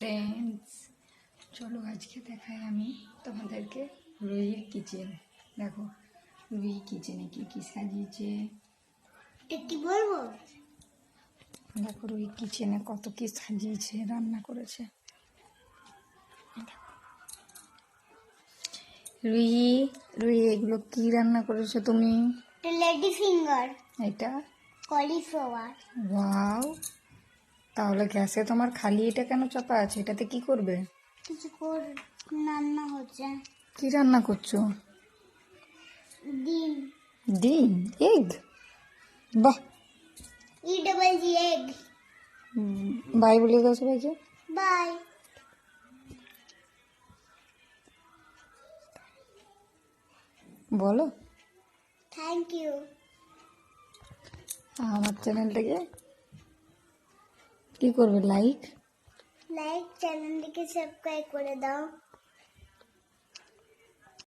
Friends, চলো আজকে দেখাই আমি তোমাদেরকে রুইয়ের কিচেন। দেখো রুই কিচেনে কি কি সাজিয়েছে, কি বলবো? দেখো রুই কিচেনে কত কি সাজিয়েছে, রান্না করেছে। রুই রুই এগুলো কি রান্না করেছো তুমি? লেডি ফিঙ্গার, এটা কলিফ্লাওয়ার। ওয়াও, তাহলে গ্যাসে তোমার খালি এটা কেন চাপা আছে? এটাতে কি করবে? কিছু করে রান্না হচ্ছে। কি রান্না করছো? ডিম, ডিম, এগ। বাহ, EGG এগ। বাই বলে দাও সবাইকে। বাই। বলো থ্যাংক ইউ। আমার চ্যানেলটাকে কি করবে? লাইক চ্যানেলটিকে সাবস্ক্রাইব করে দাও।